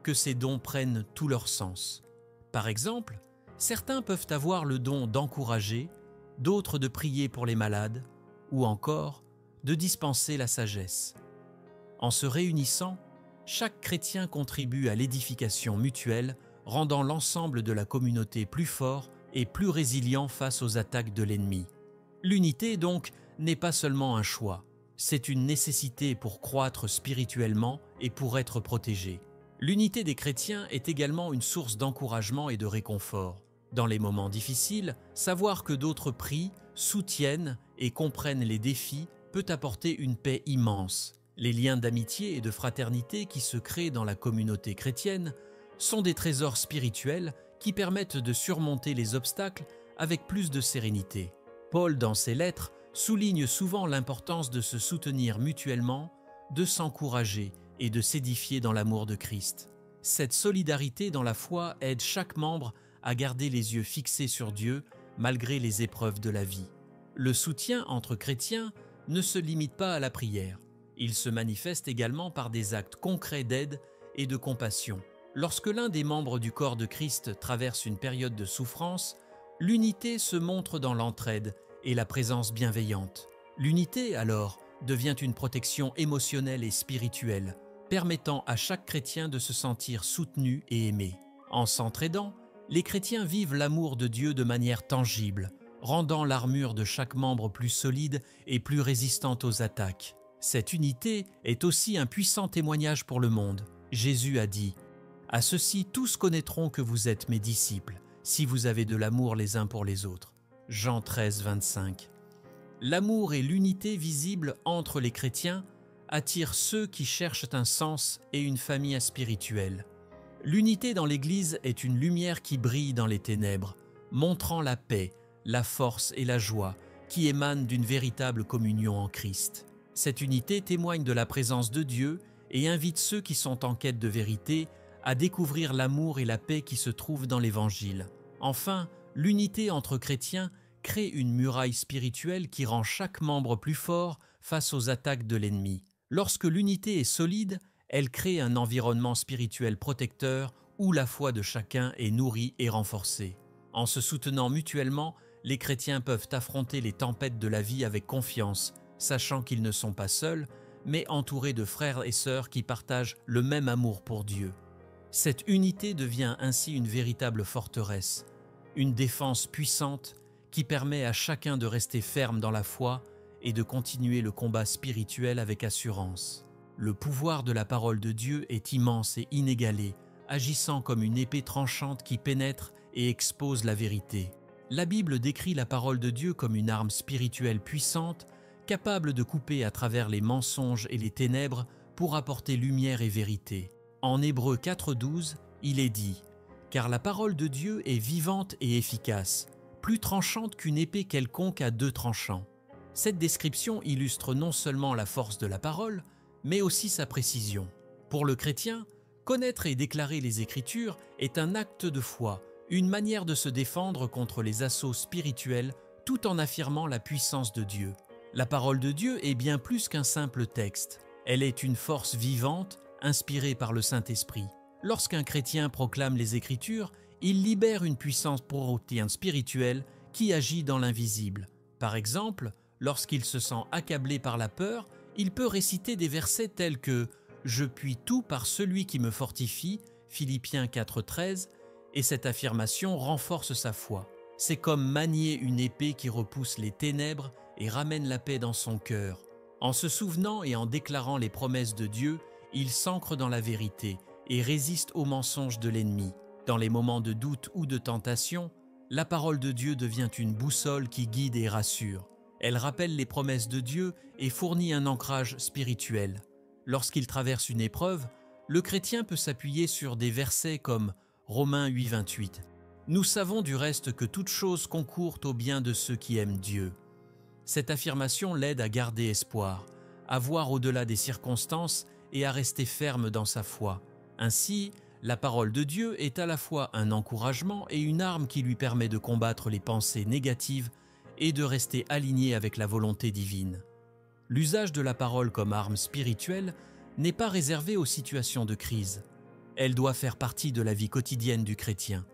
que ces dons prennent tout leur sens. Par exemple, certains peuvent avoir le don d'encourager, d'autres de prier pour les malades, ou encore de dispenser la sagesse. En se réunissant, chaque chrétien contribue à l'édification mutuelle, rendant l'ensemble de la communauté plus fort et plus résilient face aux attaques de l'ennemi. L'unité, donc, n'est pas seulement un choix, c'est une nécessité pour croître spirituellement et pour être protégé. L'unité des chrétiens est également une source d'encouragement et de réconfort. Dans les moments difficiles, savoir que d'autres prient, soutiennent et comprennent les défis peut apporter une paix immense. Les liens d'amitié et de fraternité qui se créent dans la communauté chrétienne sont des trésors spirituels qui permettent de surmonter les obstacles avec plus de sérénité. Paul, dans ses lettres, souligne souvent l'importance de se soutenir mutuellement, de s'encourager et de s'édifier dans l'amour de Christ. Cette solidarité dans la foi aide chaque membre à garder les yeux fixés sur Dieu malgré les épreuves de la vie. Le soutien entre chrétiens ne se limite pas à la prière. Il se manifeste également par des actes concrets d'aide et de compassion. Lorsque l'un des membres du corps de Christ traverse une période de souffrance, l'unité se montre dans l'entraide et la présence bienveillante. L'unité, alors, devient une protection émotionnelle et spirituelle, permettant à chaque chrétien de se sentir soutenu et aimé. En s'entraidant, les chrétiens vivent l'amour de Dieu de manière tangible, rendant l'armure de chaque membre plus solide et plus résistante aux attaques. Cette unité est aussi un puissant témoignage pour le monde. Jésus a dit « À ceux-ci, tous connaîtront que vous êtes mes disciples, si vous avez de l'amour les uns pour les autres. » Jean 13, 25. L'amour et l'unité visible entre les chrétiens attirent ceux qui cherchent un sens et une famille spirituelle. L'unité dans l'Église est une lumière qui brille dans les ténèbres, montrant la paix, la force et la joie qui émanent d'une véritable communion en Christ. Cette unité témoigne de la présence de Dieu et invite ceux qui sont en quête de vérité à découvrir l'amour et la paix qui se trouvent dans l'Évangile. Enfin, l'unité entre chrétiens crée une muraille spirituelle qui rend chaque membre plus fort face aux attaques de l'ennemi. Lorsque l'unité est solide, elle crée un environnement spirituel protecteur où la foi de chacun est nourrie et renforcée. En se soutenant mutuellement, les chrétiens peuvent affronter les tempêtes de la vie avec confiance, sachant qu'ils ne sont pas seuls, mais entourés de frères et sœurs qui partagent le même amour pour Dieu. Cette unité devient ainsi une véritable forteresse, une défense puissante qui permet à chacun de rester ferme dans la foi et de continuer le combat spirituel avec assurance. Le pouvoir de la parole de Dieu est immense et inégalé, agissant comme une épée tranchante qui pénètre et expose la vérité. La Bible décrit la parole de Dieu comme une arme spirituelle puissante, capable de couper à travers les mensonges et les ténèbres pour apporter lumière et vérité. En Hébreux 4,12, il est dit « Car la parole de Dieu est vivante et efficace, plus tranchante qu'une épée quelconque à deux tranchants. » Cette description illustre non seulement la force de la parole, mais aussi sa précision. Pour le chrétien, connaître et déclarer les Écritures est un acte de foi, une manière de se défendre contre les assauts spirituels tout en affirmant la puissance de Dieu. La parole de Dieu est bien plus qu'un simple texte. Elle est une force vivante, inspirée par le Saint-Esprit. Lorsqu'un chrétien proclame les Écritures, il libère une puissance protéine spirituelle qui agit dans l'invisible. Par exemple, lorsqu'il se sent accablé par la peur, il peut réciter des versets tels que « Je puis tout par celui qui me fortifie » Philippiens 4,13, et cette affirmation renforce sa foi. C'est comme manier une épée qui repousse les ténèbres et ramène la paix dans son cœur. En se souvenant et en déclarant les promesses de Dieu, il s'ancre dans la vérité et résiste aux mensonges de l'ennemi. Dans les moments de doute ou de tentation, la parole de Dieu devient une boussole qui guide et rassure. Elle rappelle les promesses de Dieu et fournit un ancrage spirituel. Lorsqu'il traverse une épreuve, le chrétien peut s'appuyer sur des versets comme Romains 8,28. Nous savons du reste que toute chose concourt au bien de ceux qui aiment Dieu. Cette affirmation l'aide à garder espoir, à voir au-delà des circonstances et à rester ferme dans sa foi. Ainsi, la parole de Dieu est à la fois un encouragement et une arme qui lui permet de combattre les pensées négatives et de rester aligné avec la volonté divine. L'usage de la parole comme arme spirituelle n'est pas réservé aux situations de crise. Elle doit faire partie de la vie quotidienne du chrétien.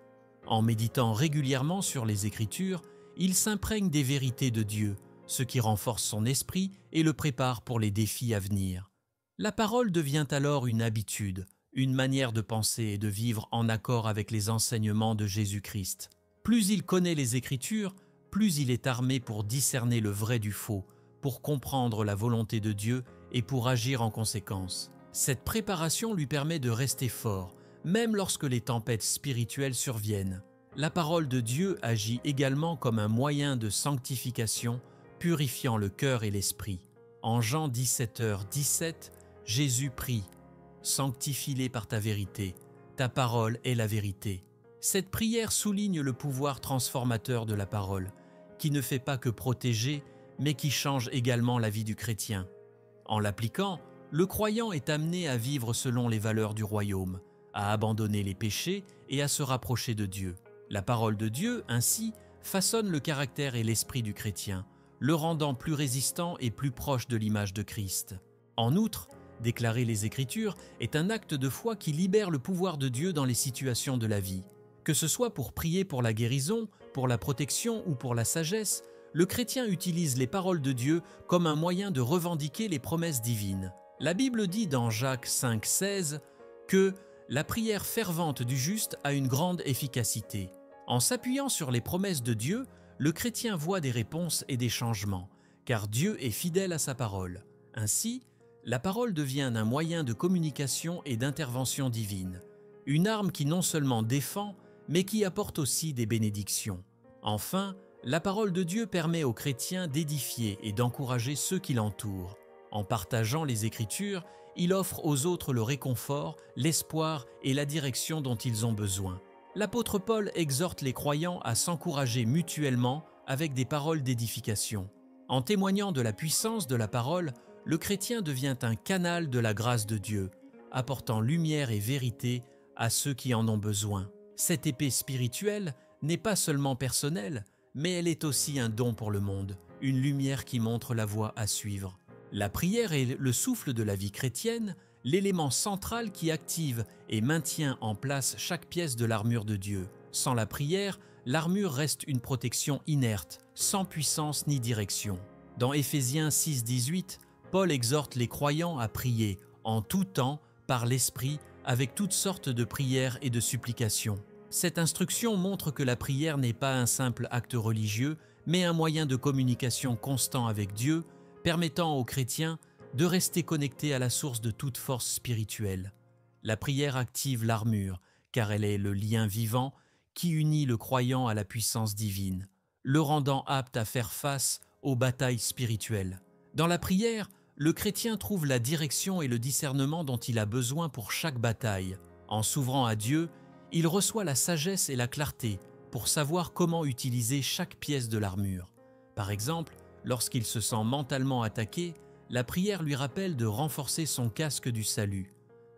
En méditant régulièrement sur les Écritures, il s'imprègne des vérités de Dieu, ce qui renforce son esprit et le prépare pour les défis à venir. La parole devient alors une habitude, une manière de penser et de vivre en accord avec les enseignements de Jésus-Christ. Plus il connaît les Écritures, plus il est armé pour discerner le vrai du faux, pour comprendre la volonté de Dieu et pour agir en conséquence. Cette préparation lui permet de rester fort, même lorsque les tempêtes spirituelles surviennent. La parole de Dieu agit également comme un moyen de sanctification, purifiant le cœur et l'esprit. En Jean 17h17, Jésus prie « Sanctifie-les par ta vérité, ta parole est la vérité ». Cette prière souligne le pouvoir transformateur de la parole, qui ne fait pas que protéger, mais qui change également la vie du chrétien. En l'appliquant, le croyant est amené à vivre selon les valeurs du royaume, à abandonner les péchés et à se rapprocher de Dieu. La parole de Dieu, ainsi, façonne le caractère et l'esprit du chrétien, le rendant plus résistant et plus proche de l'image de Christ. En outre, déclarer les Écritures est un acte de foi qui libère le pouvoir de Dieu dans les situations de la vie. Que ce soit pour prier pour la guérison, pour la protection ou pour la sagesse, le chrétien utilise les paroles de Dieu comme un moyen de revendiquer les promesses divines. La Bible dit dans Jacques 5,16 que la prière fervente du juste a une grande efficacité. En s'appuyant sur les promesses de Dieu, le chrétien voit des réponses et des changements, car Dieu est fidèle à sa parole. Ainsi, la parole devient un moyen de communication et d'intervention divine, une arme qui non seulement défend, mais qui apporte aussi des bénédictions. Enfin, la parole de Dieu permet aux chrétiens d'édifier et d'encourager ceux qui l'entourent. En partageant les Écritures, il offre aux autres le réconfort, l'espoir et la direction dont ils ont besoin. L'apôtre Paul exhorte les croyants à s'encourager mutuellement avec des paroles d'édification. En témoignant de la puissance de la parole, le chrétien devient un canal de la grâce de Dieu, apportant lumière et vérité à ceux qui en ont besoin. Cette épée spirituelle n'est pas seulement personnelle, mais elle est aussi un don pour le monde, une lumière qui montre la voie à suivre. La prière est le souffle de la vie chrétienne, l'élément central qui active et maintient en place chaque pièce de l'armure de Dieu. Sans la prière, l'armure reste une protection inerte, sans puissance ni direction. Dans Éphésiens 6,18, Paul exhorte les croyants à prier en tout temps par l'Esprit avec toutes sortes de prières et de supplications. Cette instruction montre que la prière n'est pas un simple acte religieux, mais un moyen de communication constant avec Dieu, permettant aux chrétiens de rester connectés à la source de toute force spirituelle. La prière active l'armure, car elle est le lien vivant qui unit le croyant à la puissance divine, le rendant apte à faire face aux batailles spirituelles. Dans la prière, le chrétien trouve la direction et le discernement dont il a besoin pour chaque bataille. En s'ouvrant à Dieu, il reçoit la sagesse et la clarté pour savoir comment utiliser chaque pièce de l'armure. Par exemple, lorsqu'il se sent mentalement attaqué, la prière lui rappelle de renforcer son casque du salut.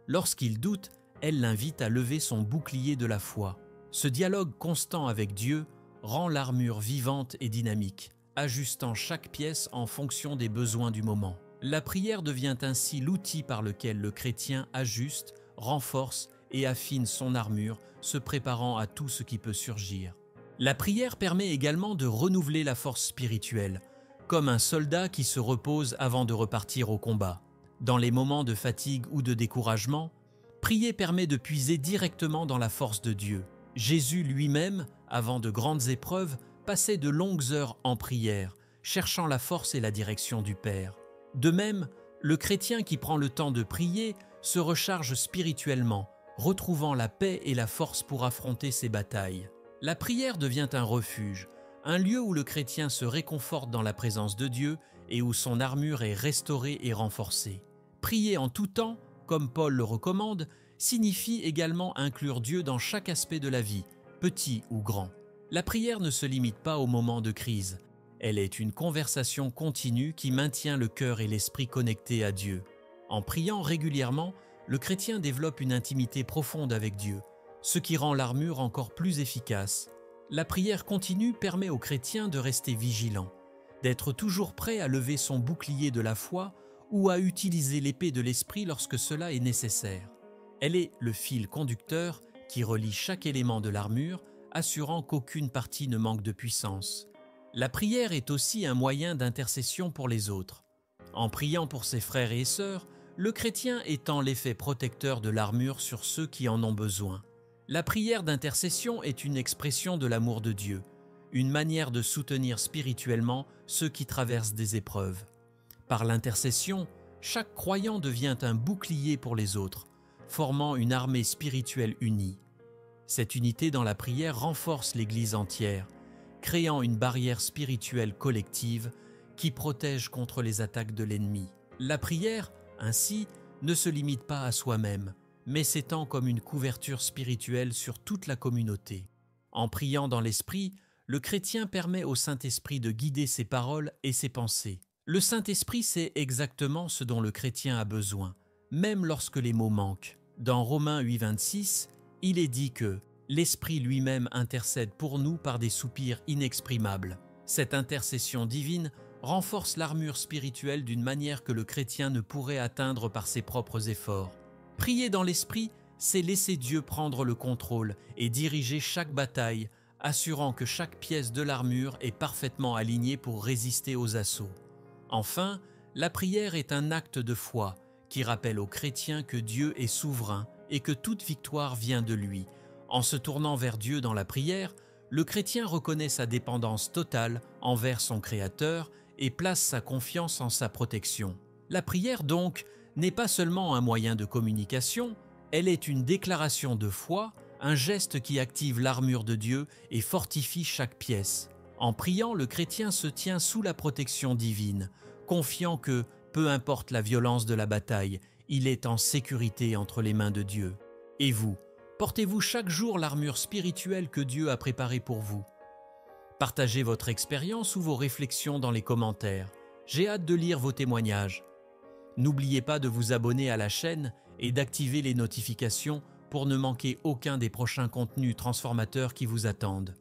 Lorsqu'il doute, elle l'invite à lever son bouclier de la foi. Ce dialogue constant avec Dieu rend l'armure vivante et dynamique, ajustant chaque pièce en fonction des besoins du moment. La prière devient ainsi l'outil par lequel le chrétien ajuste, renforce et affine son armure, se préparant à tout ce qui peut surgir. La prière permet également de renouveler la force spirituelle, comme un soldat qui se repose avant de repartir au combat. Dans les moments de fatigue ou de découragement, prier permet de puiser directement dans la force de Dieu. Jésus lui-même, avant de grandes épreuves, passait de longues heures en prière, cherchant la force et la direction du Père. De même, le chrétien qui prend le temps de prier se recharge spirituellement, retrouvant la paix et la force pour affronter ses batailles. La prière devient un refuge, un lieu où le chrétien se réconforte dans la présence de Dieu et où son armure est restaurée et renforcée. Prier en tout temps, comme Paul le recommande, signifie également inclure Dieu dans chaque aspect de la vie, petit ou grand. La prière ne se limite pas aux moments de crise. Elle est une conversation continue qui maintient le cœur et l'esprit connectés à Dieu. En priant régulièrement, le chrétien développe une intimité profonde avec Dieu, ce qui rend l'armure encore plus efficace. La prière continue permet au chrétien de rester vigilant, d'être toujours prêt à lever son bouclier de la foi ou à utiliser l'épée de l'esprit lorsque cela est nécessaire. Elle est le fil conducteur qui relie chaque élément de l'armure, assurant qu'aucune partie ne manque de puissance. La prière est aussi un moyen d'intercession pour les autres. En priant pour ses frères et sœurs, le chrétien étend l'effet protecteur de l'armure sur ceux qui en ont besoin. La prière d'intercession est une expression de l'amour de Dieu, une manière de soutenir spirituellement ceux qui traversent des épreuves. Par l'intercession, chaque croyant devient un bouclier pour les autres, formant une armée spirituelle unie. Cette unité dans la prière renforce l'Église entière, créant une barrière spirituelle collective qui protège contre les attaques de l'ennemi. La prière, ainsi, ne se limite pas à soi-même, mais s'étend comme une couverture spirituelle sur toute la communauté. En priant dans l'Esprit, le chrétien permet au Saint-Esprit de guider ses paroles et ses pensées. Le Saint-Esprit sait exactement ce dont le chrétien a besoin, même lorsque les mots manquent. Dans Romains 8,26, il est dit que l'Esprit lui-même intercède pour nous par des soupirs inexprimables. Cette intercession divine renforce l'armure spirituelle d'une manière que le chrétien ne pourrait atteindre par ses propres efforts. Prier dans l'Esprit, c'est laisser Dieu prendre le contrôle et diriger chaque bataille, assurant que chaque pièce de l'armure est parfaitement alignée pour résister aux assauts. Enfin, la prière est un acte de foi qui rappelle aux chrétiens que Dieu est souverain et que toute victoire vient de lui. En se tournant vers Dieu dans la prière, le chrétien reconnaît sa dépendance totale envers son Créateur et place sa confiance en sa protection. La prière, donc, n'est pas seulement un moyen de communication, elle est une déclaration de foi, un geste qui active l'armure de Dieu et fortifie chaque pièce. En priant, le chrétien se tient sous la protection divine, confiant que, peu importe la violence de la bataille, il est en sécurité entre les mains de Dieu. Et vous, portez-vous chaque jour l'armure spirituelle que Dieu a préparée pour vous? Partagez votre expérience ou vos réflexions dans les commentaires. J'ai hâte de lire vos témoignages. N'oubliez pas de vous abonner à la chaîne et d'activer les notifications pour ne manquer aucun des prochains contenus transformateurs qui vous attendent.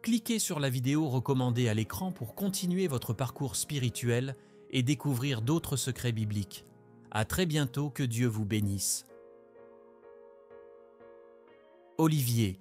Cliquez sur la vidéo recommandée à l'écran pour continuer votre parcours spirituel et découvrir d'autres secrets bibliques. À très bientôt, que Dieu vous bénisse. Olivier,